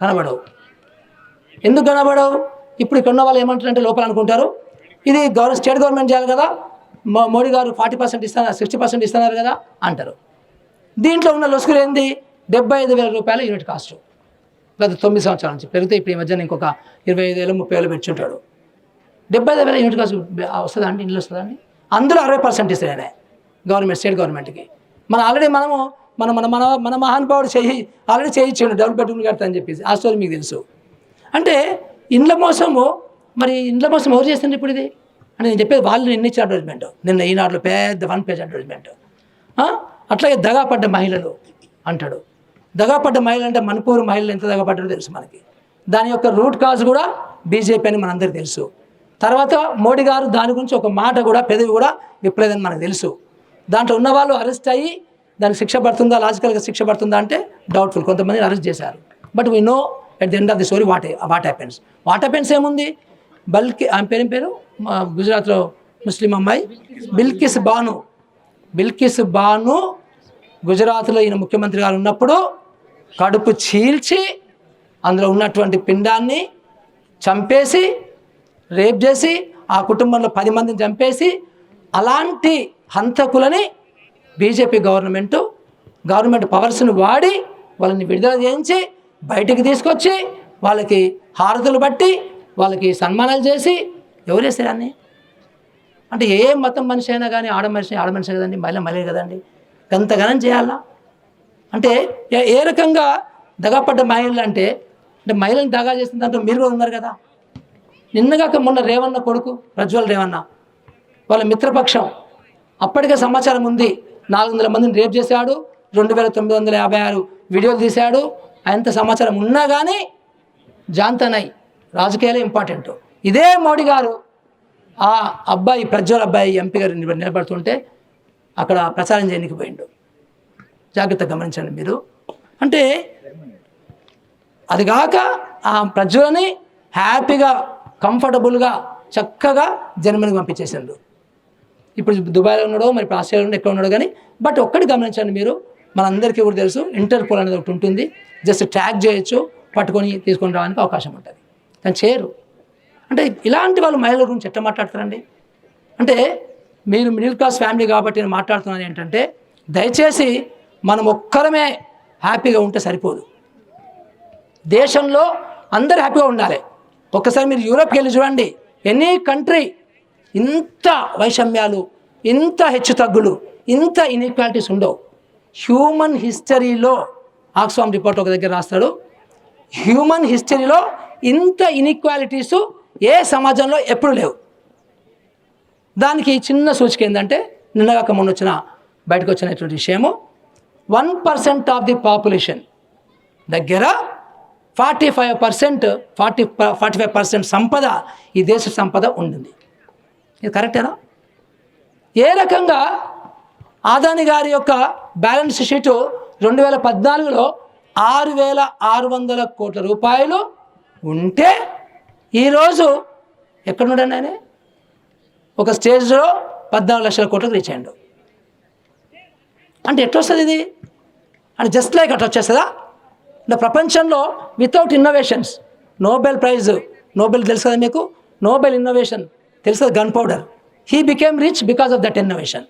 కనబడవు. ఎందుకు కనబడవు? ఇప్పుడు ఇక్కడ ఉన్న వాళ్ళు ఏమంటారంటే లోపల అనుకుంటారు ఇది స్టేట్ గవర్నమెంట్ చేయాలి కదా, మోడీ గారు 40% ఇస్తున్నారు, 60% ఇస్తున్నారు కదా అంటారు. దీంట్లో ఉన్న లొసుకులు ఏంది? 75,000 రూపాయలు యూనిట్ కాస్ట్ గత 9 సంవత్సరాల నుంచి పెరిగితే ఇప్పుడు ఈ మధ్యన ఇంకొక 25,000 30,000 పెంచుంటాడు. 75,000 యూనిట్ కాస్ట్ వస్తుందా అండి? ఇండ్లు వస్తుందా అండి? అందులో 60% ఇస్తాడే గవర్నమెంట్, స్టేట్ గవర్నమెంట్కి. ఆల్రెడీ మన మహానుభావుడు ఆల్రెడీ చేయించాడు డబుల్ బెడ్రూమ్ కడతా అని చెప్పేసి. ఆ స్టోరీ మీకు తెలుసు. అంటే ఇండ్ల మోసము, మరి ఇండ్ల మోసం ఎవరు చేస్తుంది ఇప్పుడు ఇది అని నేను చెప్పేది. వాళ్ళు నిన్న ఇచ్చిన అడ్వర్టైజ్మెంట్, నిన్న ఈనాడులో పెద్ద 1 పేజ్ అడ్వర్టైజ్మెంట్. అట్లాగే దగాపడ్డ మహిళలు అంటాడు. దగాపడ్డ మహిళలు అంటే మణిపూర్ మహిళలు ఎంత దగాపడ్డారో తెలుసు మనకి. దాని యొక్క రూట్ కాజ్ కూడా బీజేపీ అని మనందరికీ తెలుసు. తర్వాత మోడీ గారు దాని గురించి ఒక మాట కూడా, పెదవి కూడా విప్పలేదని మనకు తెలుసు. దాంట్లో ఉన్న వాళ్ళు అరెస్ట్ అయ్యి దానికి శిక్ష పడుతుందా, లాజికల్గా శిక్ష పడుతుందా అంటే డౌట్ఫుల్. కొంతమందిని అరెస్ట్ చేశారు. But we know at the end of the story what happens ఏముంది? ఆమె పేరు గుజరాత్లో ముస్లిం అమ్మాయి బిల్కిస్ బాను బిల్కిస్ బాను గుజరాత్లో ఈయన ముఖ్యమంత్రి గారు ఉన్నప్పుడు కడుపు చీల్చి అందులో ఉన్నటువంటి పిండాన్ని చంపేసి రేప్ చేసి ఆ కుటుంబంలో 10 మందిని చంపేసి అలాంటి హంతకులని బీజేపీ గవర్నమెంట్ పవర్స్ని వాడి వాళ్ళని విడుదల చేయించి బయటికి తీసుకొచ్చి వాళ్ళకి హారతులు బట్టి వాళ్ళకి సన్మానాలు చేసి ఎవరు చేస్తారు అన్నీ? అంటే ఏ మతం మనిషి అయినా కానీ ఆడ మనిషి కదండి, మహిళ కదండి, ఎంతగానం చేయాలా? అంటే ఏ రకంగా దగాపడ్డ మహిళలు అంటే మహిళలను దగా చేసిన దాంట్లో మీరు కూడా ఉన్నారు కదా. నిన్నగాక మొన్న రేవన్న కొడుకు ప్రజ్వల్ రేవన్న వాళ్ళ మిత్రపక్షం అప్పటికే సమాచారం ఉంది, 400 మందిని రేప్ చేశాడు, 2956 వీడియోలు తీశాడు, అంత సమాచారం ఉన్నా కానీ జాంతనై రాజకీయాలే ఇంపార్టెంట్. ఇదే మోడీ గారు ఆ అబ్బాయి ప్రజ్వల్ అబ్బాయి ఎంపీ గారు నిలబడుతుంటే అక్కడ ప్రచారం చేయడానికి పోయిండు. జాగ్రత్తగా గమనించండి మీరు. అంటే అది కాక ఆ ప్రజ్వలని హ్యాపీగా కంఫర్టబుల్గా చక్కగా జర్మనీకి పంపించేసిండు. ఇప్పుడు దుబాయ్లో ఉన్నాడో మరి ఇప్పుడు ఆస్ట్రేలియాలో ఉన్నాడో ఎక్కడ ఉన్నాడో కానీ బట్ ఒక్కటి గమనించండి మీరు, మనందరికీ కూడా తెలుసు ఇంటర్పోల్ అనేది ఒకటి ఉంటుంది, జస్ట్ ట్యాగ్ చేయొచ్చు, పట్టుకొని తీసుకొని రావడానికి అవకాశం ఉంటుంది, కానీ చేయరు. అంటే ఇలాంటి వాళ్ళు మహిళల గురించి ఎట్లా మాట్లాడతారండి? అంటే మీరు మిడిల్ క్లాస్ ఫ్యామిలీ కాబట్టి నేను మాట్లాడుతున్నాను ఏంటంటే దయచేసి మనం ఒక్కరమే హ్యాపీగా ఉంటే సరిపోదు, దేశంలో అందరూ హ్యాపీగా ఉండాలి. ఒక్కసారి మీరు యూరోప్కి వెళ్ళి చూడండి, ఎనీ కంట్రీ ఇంత వైషమ్యాలు, ఇంత హెచ్చుతగ్గులు, ఇంత ఇన్ఈక్వాలిటీస్ ఉండవు. హ్యూమన్ హిస్టరీలో ఆక్స్ఫామ్ రిపోర్ట్ ఒక దగ్గర రాస్తాడు, హ్యూమన్ హిస్టరీలో ఇంత ఇన్ఈక్వాలిటీసు ఏ సమాజంలో ఎప్పుడు లేవు. దానికి చిన్న సూచిక ఏంటంటే నిన్నగాక మొన్న బయటకు వచ్చినటువంటి విషయము, 1% ఆఫ్ ది పాపులేషన్ దగ్గర 45% సంపద, ఈ దేశ సంపద ఉంటుంది. ఇది కరెక్టేనా? ఏ రకంగా ఆదాని గారి యొక్క బ్యాలెన్స్ షీటు 2014లో 6,600 కోట్ల రూపాయలు ఉంటే ఈరోజు ఎక్కడున్నాడండి ఆయన? ఒక స్టేజ్లో 14 లక్షల కోట్లకు రీచ్ అయ్యాడు. అంటే ఎట్లా వస్తుంది ఇది? అంటే జస్ట్ లైక్ అట్లా వచ్చేస్తుందా? అంటే ప్రపంచంలో వితౌట్ ఇన్నోవేషన్స్, నోబెల్ తెలుసు కదా మీకు, నోబెల్ ఇన్నోవేషన్ తెలుసు కదా, gun powder, he became rich because of that innovation.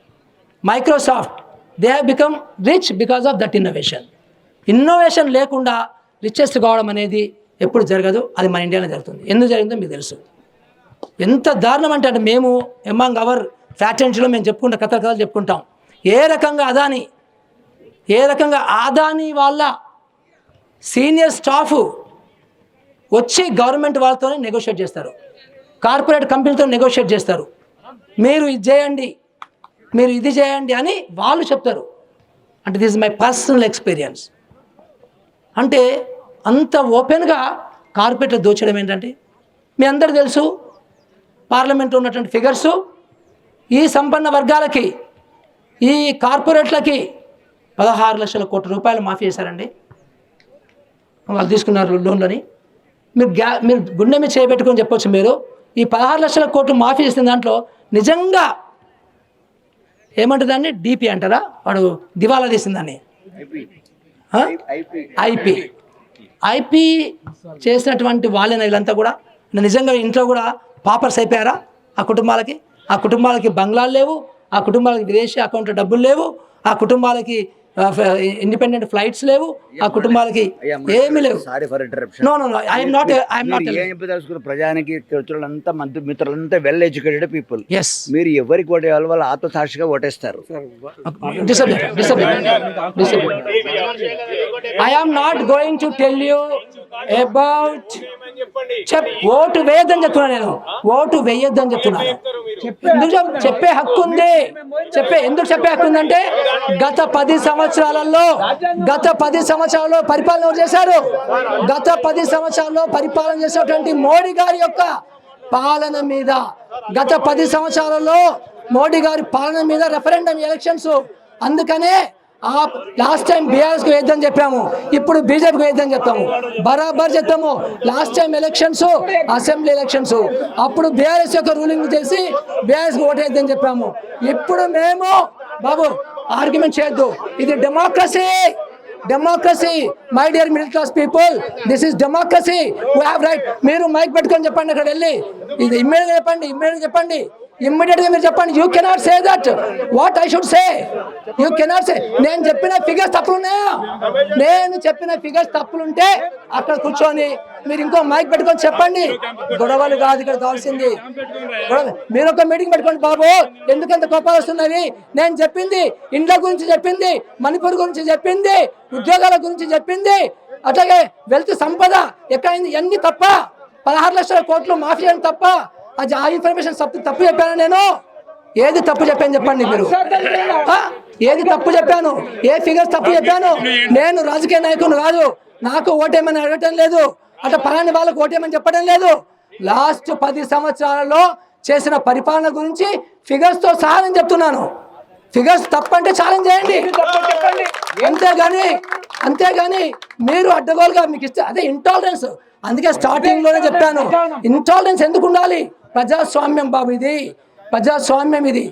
Microsoft they have become rich because of that innovation. Innovation లేకుండా రిచెస్ట్ కావడం అనేది ఎప్పుడు జరగదు, అది మన ఇండియాలో జరుగుతుంది. ఎందుకు జరిగిందో మీకు తెలుసు. ఎంత దారుణం అంటే మేము ఎమాంగ్ అవర్ ఫ్యాక్టరీలో మేము కథలు చెప్పుకుంటాం. ఏ రకంగా ఆదాని వాళ్ళ సీనియర్ స్టాఫ్ వచ్చి గవర్నమెంట్ వాళ్ళతో నెగోషియేట్ చేస్తారు, కార్పొరేట్ కంపెనీతో నెగోషియేట్ చేస్తారు, మీరు ఇది చేయండి, మీరు ఇది చేయండి అని వాళ్ళు చెప్తారు. అంటే this is my personal experience. అంటే అంత ఓపెన్గా కార్పొరేట్లు దోచడం ఏంటంటే మీ అందరూ తెలుసు, పార్లమెంట్లో ఉన్నటువంటి ఫిగర్సు, ఈ సంపన్న వర్గాలకి, ఈ కార్పొరేట్లకి 16 లక్షల కోట్ల రూపాయలు మాఫీ చేశారండి. వాళ్ళు తీసుకున్నారు లోన్లని. మీరు గుండె మీద చేయబెట్టుకొని చెప్పొచ్చు, మీరు ఈ 16 లక్షల కోట్లు మాఫీ చేసిన దాంట్లో నిజంగా ఏమంటుందండి, డిపి అంటారా, వాడు దివాలా తీసిందని, ఐపీ చేసినటువంటి వాళ్ళైన వీళ్ళంతా కూడా నిజంగా ఇంట్లో కూడా పాపర్స్ అయిపోయారా? ఆ కుటుంబాలకి బంగ్లాలు లేవు, ఆ కుటుంబాలకి విదేశీ అకౌంట్లో డబ్బులు లేవు, ఆ కుటుంబాలకి ఇండిపెండెంట్ ఫ్లైట్స్ లేవు, ఆ కుటుంబాలకి ఏమీ లేవు. ప్రజానికి తెలుసులంతా మిత్రులంతా వెల్ ఎడ్యుకేటెడ్ పీపుల్. మీరు ఎవరికి ఓటేయాలి వాళ్ళు ఆత్మసాక్షిగా ఓటేస్తారు. I am not going to tell you about vote వేయొద్దని చెప్తున్నా, నేను ఓటు వేయొద్దని చెప్తున్నా. ఎందుకు చెప్పే హక్కు ఉంది, ఎందుకు చెప్పే హక్కు ఉందంటే గత 10 సంవత్సరాల్లో పరిపాలన చేశారు. గత 10 సంవత్సరాల్లో పరిపాలన చేసినటువంటి మోడీ గారి యొక్క పాలన మీద, గత 10 సంవత్సరాలలో మోడీ గారి పాలన మీద రెఫరెండం ఎలక్షన్స్. అందుకనే లాస్ట్ టైం బీఆర్ఎస్కి వేద్దని చెప్పాము, ఇప్పుడు బీజేపీకి వేద్దని చెప్తాము, బరాబర్ చెప్తాము. Last time elections assembly elections, అప్పుడు బీఆర్ఎస్ యొక్క రూలింగ్ చేసి బీఆర్ఎస్కి ఓటు వేద్దని చెప్పాము. ఇప్పుడు మేము బాబు ఆర్గ్యుమెంట్ చేయొద్దు. ఇది democracy. My dear middle class people, this is democracy. We have right. మీరు మైక్ పెట్టుకొని చెప్పండి అక్కడ వెళ్ళి, ఇది ఇమ్మీడియట్గా చెప్పండి. ఇమ్మీడియట్గా మీరు చెప్పండి. You cannot say that what I should say. You cannot say. నేను చెప్పిన ఫిగర్స్ తప్పులుంటే అక్కడ కూర్చొని మీరు ఇంకో మైక్ పెట్టుకొని చెప్పండి. గొడవలు కాదు ఇక్కడ కావాల్సింది. మీరు ఒక మీటింగ్ పెట్టుకోండి బాబు. ఎందుకంత కోపాలు వస్తున్నవి? నేను చెప్పింది ఇండ్ల గురించి చెప్పింది, మణిపూర్ గురించి చెప్పింది, ఉద్యోగాల గురించి చెప్పింది, అట్లాగే వెల్త్ సంపద ఎక్కడైంది అన్ని తప్ప, 16 లక్షల కోట్లు మాఫీ అని తప్ప. అది ఆ ఇన్ఫర్మేషన్ తప్పు చెప్పాను నేను. ఏది తప్పు చెప్పాను చెప్పండి మీరు. ఏది తప్పు చెప్పాను? ఏ ఫిగర్స్ తప్పు చెప్పాను? నేను రాజకీయ నాయకుడు కాదు. నాకు ఓటేమని అడగటం లేదు, అట్లా పలాని వాళ్ళకు ఓటేమని చెప్పడం లేదు. లాస్ట్ 10 సంవత్సరాలలో చేసిన పరిపాలన గురించి ఫిగర్స్ తో సహా నేను చెప్తున్నాను. ఫిగర్స్ తప్పంటే ఛాలెంజ్ చేయండి, అంతేగాని మీరు అడ్డగోలుగా మీకు ఇస్తే అదే ఇంటాలరెన్స్. అందుకే స్టార్టింగ్ లోనే చెప్పాను, ఇంటాలరెన్స్ ఎందుకు ఉండాలి? ప్రజాస్వామ్యం బాబు, ఇది ప్రజాస్వామ్యం. ఇది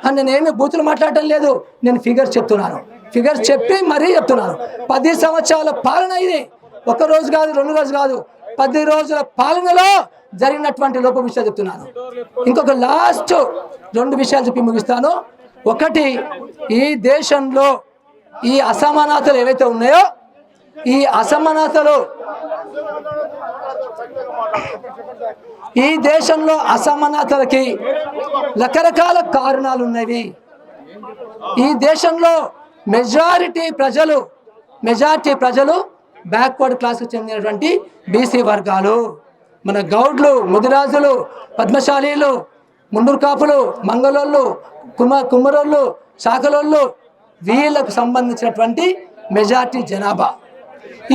అని నేనేమి బూతులు మాట్లాడటం లేదు. నేను ఫిగర్స్ చెప్తున్నాను. ఫిగర్స్ చెప్పి మరీ చెప్తున్నాను. 10 సంవత్సరాల పాలన ఇది. 1 రోజు కాదు, 2 రోజులు కాదు, 10 రోజుల పాలనలో జరిగినటువంటి లోప విషయాలు చెప్తున్నాను. ఇంకొక లాస్ట్ 2 విషయాలు చెప్పి ముగిస్తాను. ఒకటి, ఈ దేశంలో ఈ అసమానతలు ఏవైతే ఉన్నాయో, ఈ దేశంలో అసమానతలకి రకరకాల కారణాలు ఉన్నవి. ఈ దేశంలో మెజారిటీ ప్రజలు బ్యాక్వర్డ్ క్లాస్కి చెందినటువంటి బీసీ వర్గాలు. మన గౌడ్లు, ముదిరాజులు, పద్మశాలీలు, ముండూరు కాపులు, మంగళోళ్ళు, కుమ్మరోళ్ళు, శాఖలోళ్ళు, వీళ్ళకు సంబంధించినటువంటి మెజారిటీ జనాభా.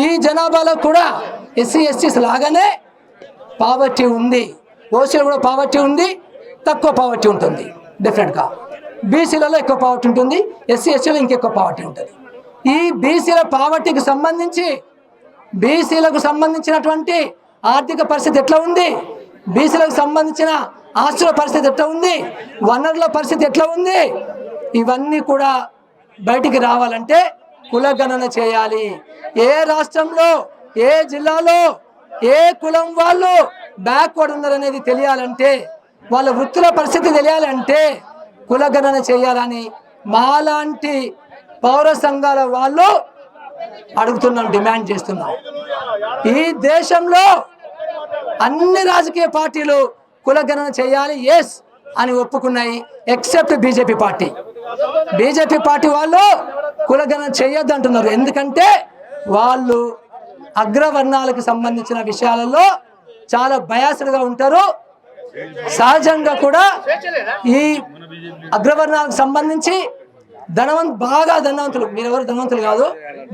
ఈ జనాభాలో కూడా ఎస్సీ ఎస్టీస్ లాగానే పావర్టీ ఉంది. ఓసీలో కూడా పావర్టీ ఉంది, తక్కువ పావర్టీ ఉంటుంది డెఫినెట్గా. బీసీలలో ఎక్కువ పావర్టీ ఉంటుంది, ఎస్సీ ఎస్టీలో ఇంకెక్కువ పావర్టీ ఉంటుంది. ఈ బీసీల పావర్టీకి బీసీలకు సంబంధించినటువంటి ఆర్థిక పరిస్థితి ఎట్లా ఉంది, బీసీలకు సంబంధించిన ఆస్తుల పరిస్థితి ఎట్లా ఉంది, వనరుల పరిస్థితి ఎట్లా ఉంది, ఇవన్నీ కూడా బయటికి రావాలంటే కులగణన చేయాలి. ఏ రాష్ట్రంలో, ఏ జిల్లాలో ఏ కులం వాళ్ళు బ్యాక్వర్డ్ ఉన్నారనేది తెలియాలంటే, వాళ్ళ వృత్తుల పరిస్థితి తెలియాలంటే కులగణన చేయాలని మాలాంటి పౌర సంఘాల వాళ్ళు అడుగుతున్నాం, డిమాండ్ చేస్తున్నాం. ఈ దేశంలో అన్ని రాజకీయ పార్టీలు కులగణన చేయాలి ఎస్ అని ఒప్పుకున్నాయి, except BJP party. BJP party వాళ్ళు కులగణన చేయొద్దు అంటున్నారు. ఎందుకంటే వాళ్ళు అగ్రవర్ణాలకు సంబంధించిన విషయాలలో చాలా బయాస్డ్గా ఉంటారు. సహజంగా కూడా ఈ అగ్రవర్ణాలకు సంబంధించి బాగా ధనవంతులు, మీరెవరు ధనవంతులు కాదు,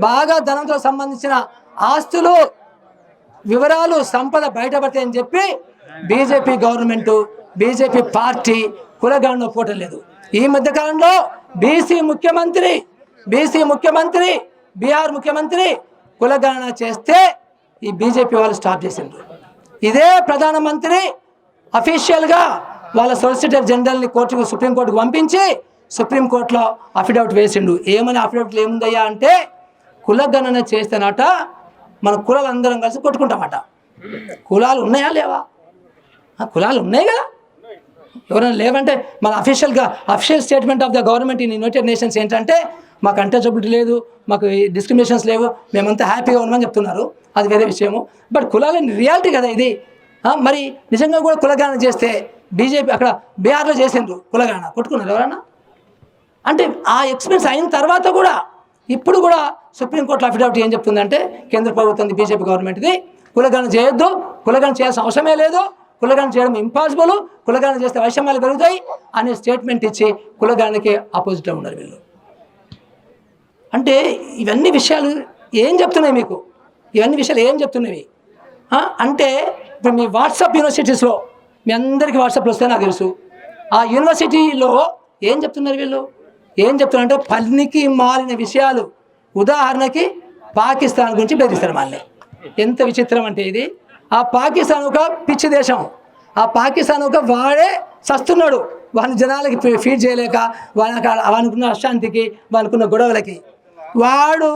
బాగా ధనవంతులకు సంబంధించిన ఆస్తులు, వివరాలు, సంపద బయటపడతాయి అని చెప్పి బీజేపీ గవర్నమెంట్, బీజేపీ పార్టీ కులగణన పోవటం లేదు. ఈ మధ్యకాలంలో బీసీ ముఖ్యమంత్రి బీహార్ ముఖ్యమంత్రి కులగణన చేస్తే ఈ బీజేపీ వాళ్ళు స్టాప్ చేసిండ్రు. ఇదే ప్రధానమంత్రి అఫీషియల్గా వాళ్ళ సొలిసిటర్ జనరల్ని సుప్రీంకోర్టుకు పంపించి సుప్రీంకోర్టులో అఫిడవిట్ వేసిండు. ఏమని అఫిడవిట్లు ఏముందయ్యా అంటే, కులగణన చేస్తేనట మన కులాలు అందరం కలిసి కొట్టుకుంటామట. కులాలు ఉన్నాయా లేవా? కులాలు ఉన్నాయి కదా, ఎవరైనా లేవంటే మన official statement of the government in United nations ఏంటంటే, మాకు అన్టచబిలిటీ లేదు, మాకు డిస్క్రిమినేషన్స్ లేవు, మేమంతా హ్యాపీగా ఉన్నామని చెప్తున్నారు. అది వేరే విషయము. బట్ కులాలని రియాలిటీ కదా ఇది. మరి నిజంగా కూడా కులగణన చేస్తే బీజేపీ అక్కడ బీహార్లో చేసిండ్రు కులగణన, కొట్టుకున్నారు ఎవరన్నా అంటే. ఆ ఎక్స్పీరియన్స్ అయిన తర్వాత కూడా ఇప్పుడు కూడా సుప్రీంకోర్టులో అఫిడవిట్ ఏం చెప్తుందంటే, కేంద్ర ప్రభుత్వం బీజేపీ గవర్నమెంట్ది కులగణన చేయొద్దు, కులగణన చేయాల్సిన అవసరమే లేదు, కులగణన చేయడం ఇంపాసిబుల్, కులగణన చేస్తే వైషమ్యాలు పెరుగుతాయి అనే స్టేట్మెంట్ ఇచ్చి కులగణనకి ఆపోజిట్లో ఉన్నారు వీళ్ళు. అంటే ఇవన్నీ విషయాలు ఏం చెప్తున్నాయి మీకు? ఇవన్నీ విషయాలు ఏం చెప్తున్నవి అంటే, ఇప్పుడు మీ వాట్సాప్ యూనివర్సిటీస్లో మీ అందరికీ వాట్సాప్లో వస్తే నాకు తెలుసు, ఆ యూనివర్సిటీలో ఏం చెప్తున్నారు వీళ్ళు? ఏం చెప్తున్నారంటే పనికి మారిన విషయాలు. ఉదాహరణకి పాకిస్తాన్ గురించి బెదిరిస్తారు మళ్ళీ. ఎంత విచిత్రం అంటే ఇది. ఆ పాకిస్తాన్ ఒక పిచ్చి దేశం, ఆ పాకిస్తాన్ ఒక వాడే సస్తున్నాడు, వాళ్ళ జనాలకి ఫీడ్ చేయలేక వాళ్ళకున్న అశాంతికి వాళ్ళకున్న గొడవలకి వాడు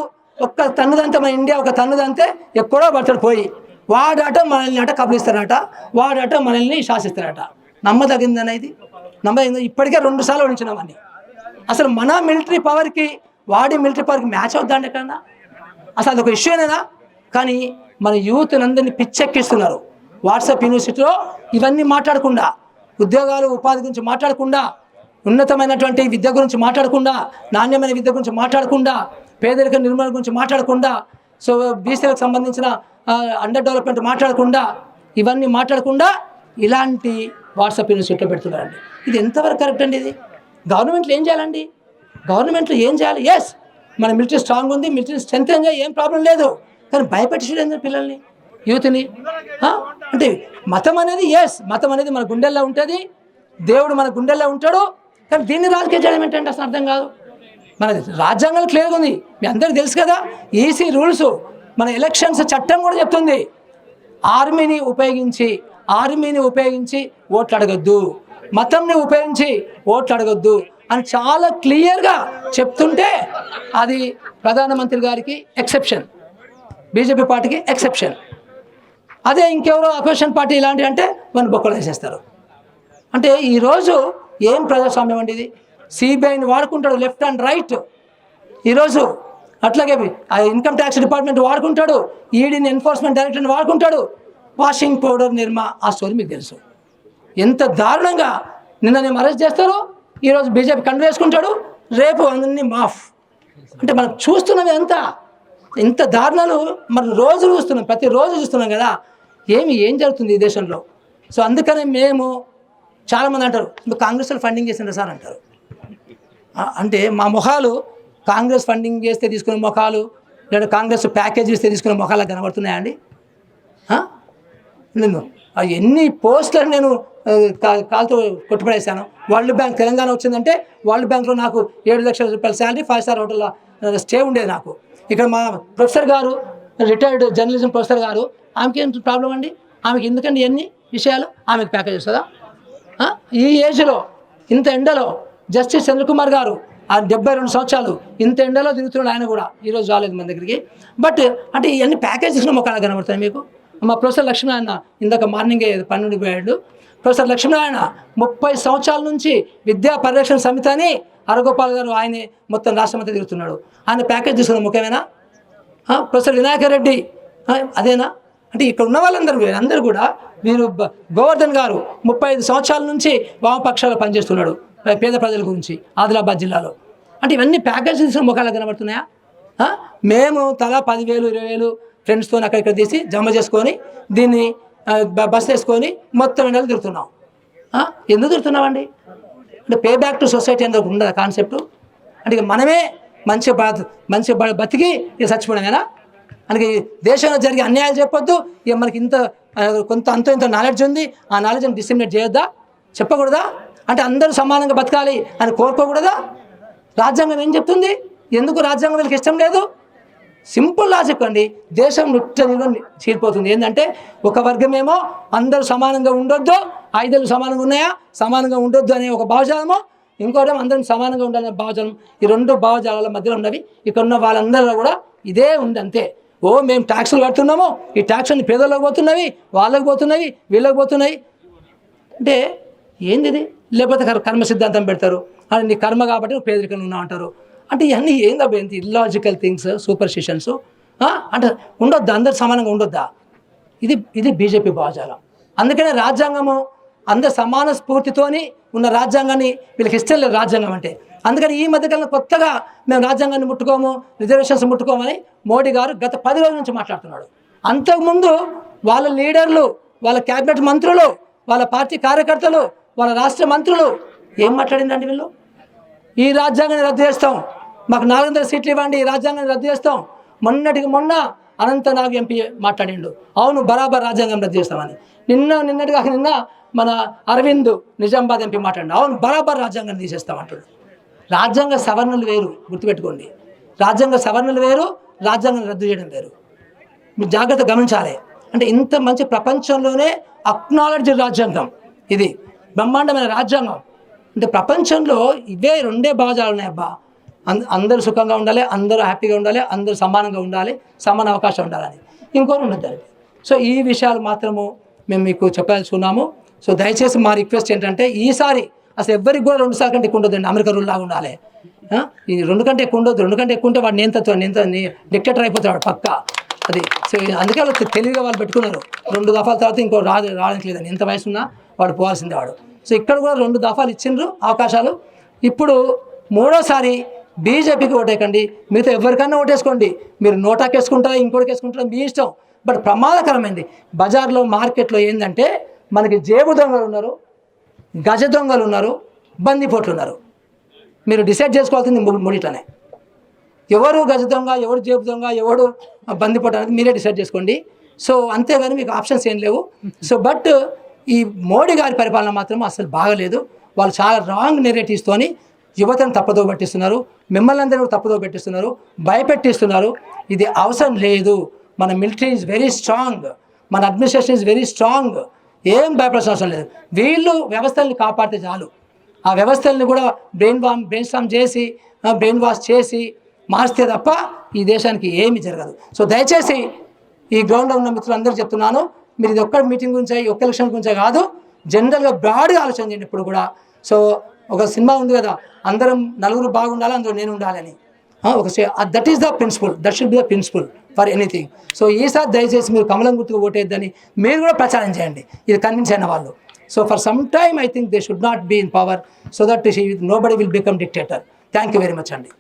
ఒక్క తన్నుదంతే, మన ఇండియా ఒక తన్నుదంతే ఎక్కడో పడతాడు పోయి, వాడట మనల్ని అట కబలిస్తారట, వాడట మనల్ని శాసిస్తారట. నమ్మదగిందని ఇది నమ్మదగింది. ఇప్పటికే 2 సార్లు ఓడించినామని. అసలు మన మిలిటరీ పవర్కి వాడి మిలిటరీ పవర్కి మ్యాచ్ అవుద్దాండి ఎక్కడన్నా? అసలు అదొక ఇష్యూనేనా? కానీ మన యూత్ అందరినీ పిచ్చెక్కిస్తున్నారు. వాట్సాప్ యూనివర్సిటీలో ఇవన్నీ మాట్లాడకుండా, ఉద్యోగాలు ఉపాధి గురించి మాట్లాడకుండా, ఉన్నతమైనటువంటి విద్య గురించి మాట్లాడకుండా, నాణ్యమైన విద్య గురించి మాట్లాడకుండా, పేదరిక నిర్మూలన గురించి మాట్లాడకుండా, సో బీసీలకు సంబంధించిన అండర్ డెవలప్మెంట్ మాట్లాడకుండా, ఇవన్నీ మాట్లాడకుండా ఇలాంటి వాట్సాప్ యూనివర్సిటీలో పెడుతున్నారండి. ఇది ఎంతవరకు కరెక్ట్ అండి? ఇది గవర్నమెంట్లో ఏం చేయాలండి? గవర్నమెంట్లో ఏం చేయాలి? ఎస్, మన మిలిటరీ స్ట్రాంగ్ ఉంది, మిలిటరీ స్ట్రెంత్ ఏం ప్రాబ్లం లేదు. కానీ భయపెట్టేది పిల్లల్ని, యూత్ని. అంటే మతం అనేది మతం అనేది మన గుండెల్లో ఉంటుంది, దేవుడు మన గుండెల్లో ఉంటాడు. కానీ దీన్ని రాజకీయ చేయడం ఏంటంటే అసలు అర్థం కాదు. మన రాజ్యాంగం క్లియర్గా ఉంది, మీ అందరికీ తెలుసు కదా. ఈసీ రూల్స్, మన ఎలక్షన్స్ చట్టం కూడా చెప్తుంది, ఆర్మీని ఉపయోగించి ఓట్లు అడగొద్దు, మతంని ఉపయోగించి ఓట్లు అడగొద్దు అని చాలా క్లియర్గా చెప్తుంటే అది ప్రధానమంత్రి గారికి ఎక్సెప్షన్, బీజేపీ పార్టీకి ఎక్సెప్షన్. అదే ఇంకెవరో అపోజిషన్ పార్టీ ఇలాంటివి అంటే మన బొక్కలు వేసేస్తారు. అంటే ఈరోజు ఏం ప్రజాస్వామ్యం అండి ఇది? సిబిఐని వాడుకుంటాడు లెఫ్ట్ అండ్ రైట్ ఈరోజు, అట్లాగే ఇన్కమ్ ట్యాక్స్ డిపార్ట్మెంట్ వాడుకుంటాడు, ఈడీని ఎన్ఫోర్స్మెంట్ డైరెక్టర్ని వాడుకుంటాడు, వాషింగ్ పౌడర్ నిర్మా ఆ స్టోరీ మీకు తెలుసు. ఎంత దారుణంగా నిన్న నేను అరెస్ట్ చేస్తారు, ఈరోజు బీజేపీ కండు వేసుకుంటాడు, రేపు అందరినీ మాఫ్. అంటే మనం చూస్తున్నవి అంతా ఇంత దారుణాలు మనం రోజు చూస్తున్నాం, ప్రతిరోజు చూస్తున్నాం కదా. ఏం జరుగుతుంది ఈ దేశంలో? సో అందుకనే మేము చాలామంది అంటారు కాంగ్రెస్ ఫండింగ్ చేసిండ్రు సార్ అంటారు. అంటే మా మొఖాలు కాంగ్రెస్ ఫండింగ్ చేస్తే తీసుకునే మొఖాలు, లేదా కాంగ్రెస్ ప్యాకేజ్ ఇస్తే తీసుకునే మొఖాలు కనబడుతున్నాయా అండి? నేను ఎన్ని పోస్టులను నేను కాలుతో కొట్టుపడేశాను. వరల్డ్ బ్యాంక్ తెలంగాణ వచ్చిందంటే వరల్డ్ బ్యాంక్లో నాకు 7 లక్షల రూపాయల శాలరీ, 5 స్టార్ హోటల్లో స్టే ఉండేది నాకు. ఇక్కడ మా ప్రొఫెసర్ గారు, రిటైర్డ్ జర్నలిజం ప్రొఫెసర్ గారు, ఆమెకి ఏం ప్రాబ్లం అండి? ఆమెకి ఎందుకండి ఎన్ని విషయాలు? ఆమెకి ప్యాకేజ్ వస్తుందా? ఈ ఏజ్లో ఇంత ఎండలో జస్టిస్ చంద్రకుమార్ గారు 72 సంవత్సరాలు ఇంత ఎండలో తిరుగుతున్నాడు, ఆయన కూడా ఈరోజు రాలేదు మన దగ్గరికి. బట్ అంటే ఇవన్నీ ప్యాకేజ్ ఇచ్చిన మొక్కలు కనబడతాయి మీకు. మా ప్రొఫెసర్ లక్ష్మీనారాయణ ఇందాక మార్నింగే 12కి పోయాడు. ప్రొఫెసర్ లక్ష్మీనారాయణ 30 సంవత్సరాల నుంచి విద్యా పరిరక్షణ సమితి అని హరగోపాల్ గారు ఆయనే మొత్తం రాష్ట్రమంతా తిరుగుతున్నాడు. ఆయన ప్యాకేజ్ తీసుకున్న ముఖ్యమేనా? ప్రొఫెసర్ వినాయకర్ రెడ్డి అదేనా? అంటే ఇక్కడ ఉన్న అందరూ కూడా వీరు గోవర్ధన్ గారు 35 సంవత్సరాల నుంచి వామపక్షాలు పనిచేస్తున్నాడు పేద ప్రజల గురించి ఆదిలాబాద్ జిల్లాలో. అంటే ఇవన్నీ ప్యాకేజ్ తీసుకున్న ముఖాలు కనబడుతున్నాయా? మేము తలా 10,000 20,000 ఫ్రెండ్స్తో అక్కడిక్కడ తీసి జమ చేసుకొని దీన్ని బస్ వేసుకొని మొత్తం ఎండలు తిరుగుతున్నాం. ఎందుకు తిరుగుతున్నామండి? అంటే పే బ్యాక్ టు సొసైటీ అనేది ఉండదు కాన్సెప్ట్. అంటే ఇక మనమే మంచి బతికి ఇక చచ్చిపోవడమేనా? మనకి దేశంలో జరిగే అన్యాయాలు చెప్పొద్దు, ఇక మనకి కొంత ఇంత నాలెడ్జ్ ఉంది, ఆ నాలెడ్జ్ని డిస్ట్రిబ్యూట్ చేయొద్దా? చెప్పకూడదా? అంటే అందరూ సమానంగా బతకాలి అని కోరుకోకూడదా? రాజ్యాంగం ఏం చెప్తుంది? ఎందుకు రాజ్యాంగం వీళ్ళకి ఇష్టం లేదు? సింపుల్ లాజిక్ అండి. దేశం నిట్టనిలో చీలిపోతుంది. ఏంటంటే ఒక వర్గమేమో అందరూ సమానంగా ఉండొద్దు, ఆయుధాలు సమానంగా ఉన్నాయా, సమానంగా ఉండొద్దు అనే ఒక భావజాలము, ఇంకోటేమో అందరం సమానంగా ఉండాలనే భావజాలం. ఈ 2 భావజాలాల మధ్యలో ఉన్నవి. ఇక్కడ ఉన్న వాళ్ళందరిలో కూడా ఇదే ఉంది అంతే. మేము ట్యాక్సులు కడుతున్నాము, ఈ ట్యాక్స్ అన్ని పేదలకు పోతున్నవి, వాళ్ళకి పోతున్నవి, వీళ్ళకి పోతున్నాయి. అంటే ఏంది ఇది? లేకపోతే కర్మ సిద్ధాంతం పెడతారు, అని నీ కర్మ కాబట్టి నువ్వు పేదరికంగా ఉన్నావు అంటారు. అంటే ఇవన్నీ ఏందబ్బా ఏంటి ఇల్లాజికల్ థింగ్స్, సూపర్స్టిషన్స్. అంటే ఉండొద్దా? అందరు సమానంగా ఉండొద్దా? ఇది బీజేపీ భావజాలం. అందుకనే రాజ్యాంగము అందరు సమాన స్ఫూర్తితోని ఉన్న రాజ్యాంగాన్ని వీళ్ళకి ఇష్టం లేదు రాజ్యాంగం అంటే. అందుకని ఈ మధ్యకాలంలో కొత్తగా మేము రాజ్యాంగాన్ని ముట్టుకోము, రిజర్వేషన్స్ ముట్టుకోమని మోడీ గారు గత 10 రోజుల నుంచి మాట్లాడుతున్నాడు. అంతకుముందు వాళ్ళ లీడర్లు, వాళ్ళ క్యాబినెట్ మంత్రులు, వాళ్ళ పార్టీ కార్యకర్తలు, వాళ్ళ రాష్ట్ర మంత్రులు ఏం మాట్లాడిందండి? వీళ్ళు ఈ రాజ్యాంగాన్ని రద్దు చేస్తాం, మాకు 400 సీట్లు ఇవ్వండి, ఈ రాజ్యాంగాన్ని రద్దు చేస్తాం. మొన్న అనంతనాగ్ ఎంపీ మాట్లాడిండు, అవును బరాబర్ రాజ్యాంగం రద్దు చేస్తామని. నిన్న మన అరవింద్ నిజామాబాద్ ఎంపీ మాట్లాడి, అవును బరాబర్ రాజ్యాంగాన్ని తీసేస్తామంటాడు. రాజ్యాంగ సవరణలు వేరు, గుర్తుపెట్టుకోండి. రాజ్యాంగ సవరణలు వేరు, రాజ్యాంగం రద్దు చేయడం వేరు. మీరు జాగ్రత్త గమనించాలి. అంటే ఇంత మంచి ప్రపంచంలోనే అక్నాలెడ్జ్ రాజ్యాంగం, ఇది బ్రహ్మాండమైన రాజ్యాంగం. అంటే ప్రపంచంలో ఇవే రెండే భావజాలు ఉన్నాయి అబ్బా. అందరూ సుఖంగా ఉండాలి, అందరూ హ్యాపీగా ఉండాలి, అందరూ సమానంగా ఉండాలి, సమాన అవకాశం ఉండాలని. ఇంకోటి ఉండదు దానికి. సో ఈ విషయాలు మాత్రము మేము మీకు చెప్పాల్సుకున్నాము. సో దయచేసి మా రిక్వెస్ట్ ఏంటంటే ఈసారి అసలు ఎవరికి కూడా 2 సార్లు కంటే ఎక్కువ ఉండదండి. అమెరికా రూల్ లాగా ఉండాలి. ఈ 2 కంటే ఎక్కువ ఉండదు. 2 కంటే ఎక్కువ ఉంటే వాడు నేను డిక్టేటర్ అయిపోతాడు పక్క. అది సో అందుకే వాళ్ళు తెలివిగా వాళ్ళు పెట్టుకున్నారు. 2 దఫాల తర్వాత ఇంకో రావడానికి లేదని. ఎంత వయసు ఉన్నా వాడు పోవాల్సిందే వాడు. సో ఇక్కడ కూడా 2 దఫాలు ఇచ్చిండ్రు అవకాశాలు. ఇప్పుడు 3వసారి బీజేపీకి ఓటేయకండి, మిగతా ఎవరికన్నా ఓటేసుకోండి. మీరు నోటాకి వేసుకుంటారా, ఇంకోటికి వేసుకుంటారా, మీ ఇష్టం. బట్ ప్రమాదకరమైంది బజార్లో మార్కెట్లో ఏంటంటే మనకి జేబు దొంగలు ఉన్నారు, గజ దొంగలు ఉన్నారు, బందిపోట్లు ఉన్నారు. మీరు డిసైడ్ చేసుకోవాల్సింది మూడిట్లనే. ఎవరు గజ దొంగ, ఎవడు జేబు దొంగ, ఎవడు బందిపోటు అనేది మీరే డిసైడ్ చేసుకోండి. సో అంతేగాని మీకు ఆప్షన్స్ ఏం లేవు. సో బట్ ఈ మోడీ గారి పరిపాలన మాత్రం అసలు బాగలేదు. వాళ్ళు చాలా రాంగ్ నెరేటివ్స్తోని యువతను తప్పుదో పట్టిస్తున్నారు, మిమ్మల్ని అందరూ తప్పుదో పెట్టిస్తున్నారు, భయపెట్టిస్తున్నారు. ఇది అవసరం లేదు. మన మిలిటరీ ఈజ్ వెరీ స్ట్రాంగ్, మన అడ్మినిస్ట్రేషన్ ఈజ్ వెరీ స్ట్రాంగ్. ఏం భయపడాల్సిన అవసరం లేదు. వీళ్ళు వ్యవస్థల్ని కాపాడితే చాలు. ఆ వ్యవస్థల్ని కూడా బ్రెయిన్ స్టామ్ చేసి బ్రెయిన్ వాష్ చేసి మార్చితే తప్ప ఈ దేశానికి ఏమీ జరగదు. సో దయచేసి ఈ గ్రౌండ్లో ఉన్న మిత్రులందరూ చెప్తున్నాను, మీరు ఇది ఒక్క మీటింగ్ గురించే, ఒక్క ఎలక్షన్ గురించే కాదు, జనరల్గా బ్రాడ్గా ఆలోచన చేయండి ఇప్పుడు కూడా. సో ఒక సినిమా ఉంది కదా, అందరం నలుగురు బాగుండాలి, అందులో నేను ఉండాలని. That is the principle, that should be the principle for anything. So ఈసారి దయచేసి మీరు కమలం గుర్తుకు ఓటేద్దని మీరు కూడా ప్రచారం చేయండి, ఇది కన్విన్స్ అయిన వాళ్ళు. So for some time I think they should not be in power, so that nobody will become dictator. Thank you very much అండి.